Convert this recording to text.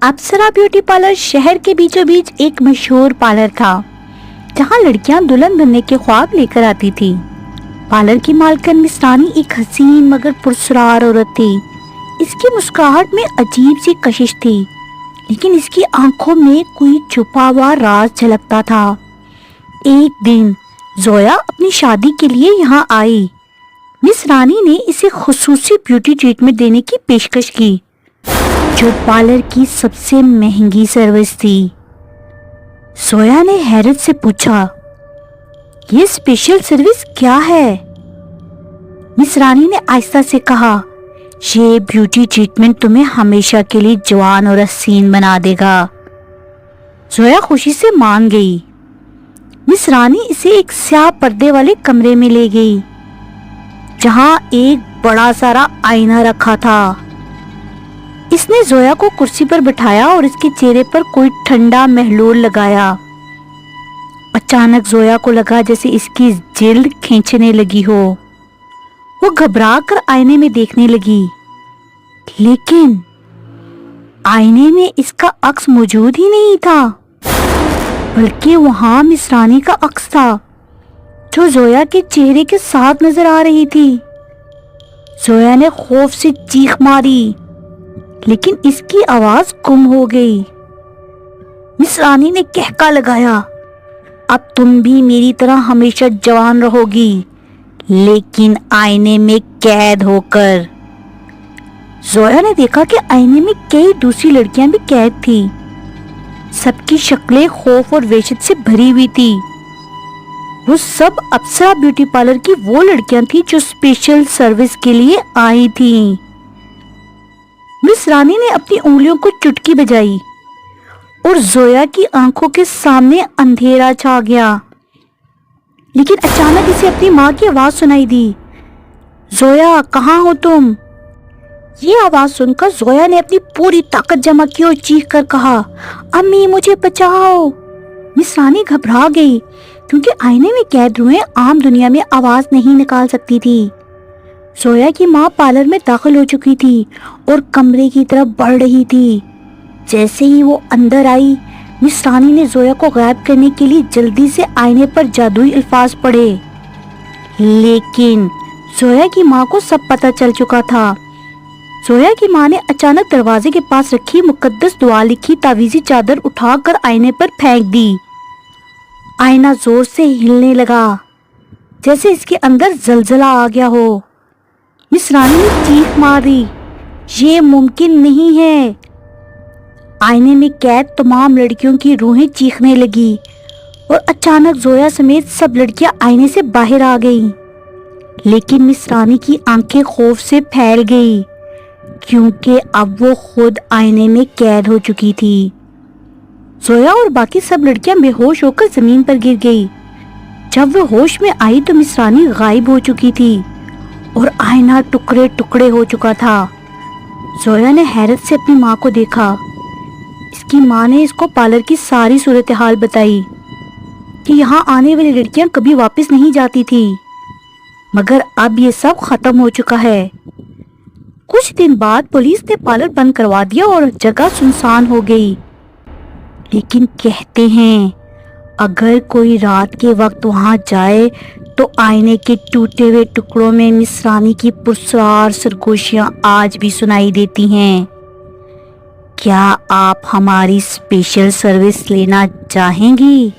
अप्सरा beauty parlour शहर के बीचों बीच एक मशहूर पार्लर था, जहां लड़कियां दुल्हन बनने के ख्वाब लेकर आती थी। पार्लर की मालकिन मिस रानी एक हसीन मगर पुरस्कार औरत थी। इसकी मुस्कुराहट में अजीब सी कशिश थी, लेकिन इसकी आंखों में कोई छुपा हुआ राज झलकता था। एक दिन जोया अपनी शादी के लिए यहाँ आई। मिस रानी ने इसे खुसूसी ब्यूटी ट्रीटमेंट देने की पेशकश की, जो पार्लर की सबसे महंगी सर्विस थी। जोया ने हैरत से पूछा, ये स्पेशल सर्विस क्या है? मिस रानी ने आहिस्ता से कहा, ये ब्यूटी ट्रीटमेंट तुम्हें हमेशा के लिए जवान और हसीन बना देगा। जोया खुशी से मान गई। मिस रानी इसे एक स्याह पर्दे वाले कमरे में ले गई, जहां एक बड़ा सारा आईना रखा था। इसने जोया को कुर्सी पर बिठाया और इसके चेहरे पर कोई ठंडा महलूल लगाया। अचानक जोया को लगा जैसे इसकी जिल्द खींचने लगी हो। वो घबरा कर आईने में देखने लगी, लेकिन आईने में इसका अक्स मौजूद ही नहीं था, बल्कि वहां मिस रानी का अक्स था, जो जोया के चेहरे के साथ नजर आ रही थी। जोया ने खौफ से चीख मारी, लेकिन इसकी आवाज गुम हो गई। मिस रानी ने कहका लगाया, अब तुम भी मेरी तरह हमेशा जवान रहोगी, लेकिन आईने में कैद होकर। जोया ने देखा कि आईने में कई दूसरी लड़कियां भी कैद थी। सबकी शक्लें खौफ और वहशत से भरी हुई थी। वो सब अप्सरा ब्यूटी पार्लर की वो लड़कियां थी जो स्पेशल सर्विस के लिए आई थीं। मिस रानी ने अपनी उंगलियों को चुटकी बजाई और जोया की आंखों के सामने अंधेरा छा गया। लेकिन अचानक इसे अपनी माँ की आवाज सुनाई दी, जोया कहाँ हो तुम? ये आवाज सुनकर जोया ने अपनी पूरी ताकत जमा की और चीख कर कहा, अम्मी मुझे बचाओ। मिस रानी घबरा गई, क्योंकि आईने में कैद रूहें आम दुनिया में आवाज नहीं निकाल सकती थी। जोया की माँ पार्लर में दाखिल हो चुकी थी और कमरे की तरफ बढ़ रही थी। जैसे ही वो अंदर आई, मिस रानी ने जोया को गायब करने के लिए जल्दी से आईने पर जादुई अल्फाज पढ़े। लेकिन जोया की माँ को सब पता चल चुका था। जोया की माँ ने अचानक दरवाजे के पास रखी मुकद्दस दुआ लिखी तावीज़ी चादर उठाकर आईने पर फेंक दी। आईना जोर से हिलने लगा, जैसे इसके अंदर जलजला आ गया हो। मिस रानी ने चीख मारी, ये मुमकिन नहीं है। आईने में कैद तमाम लड़कियों की रूहें चीखने लगी और अचानक जोया समेत सब लड़कियां आईने से बाहर आ गईं। लेकिन मिस रानी की आंखें खौफ से फैल गई, क्योंकि अब वो खुद आईने में कैद हो चुकी थी। जोया और बाकी सब लड़कियां बेहोश होकर जमीन पर गिर गई। जब वो होश में आई तो मिस रानी गायब हो चुकी थी और आईना टुकड़े टुकड़े हो चुका था। जोया ने हैरत से अपनी माँ को देखा। इसकी माँ ने इसको पार्लर की सारी सूरत हाल बताई कि यहाँ आने वाली लड़कियां कभी वापस नहीं जाती थी, मगर अब ये सब खत्म हो चुका है। कुछ दिन बाद पुलिस ने पार्लर बंद करवा दिया और जगह सुनसान हो गई। लेकिन कहते हैं, अगर कोई रात के वक्त वहां जाए तो आईने के टूटे हुए टुकड़ों में मिस रानी की पुरस्कार सरगोशियां आज भी सुनाई देती हैं। क्या आप हमारी स्पेशल सर्विस लेना चाहेंगी?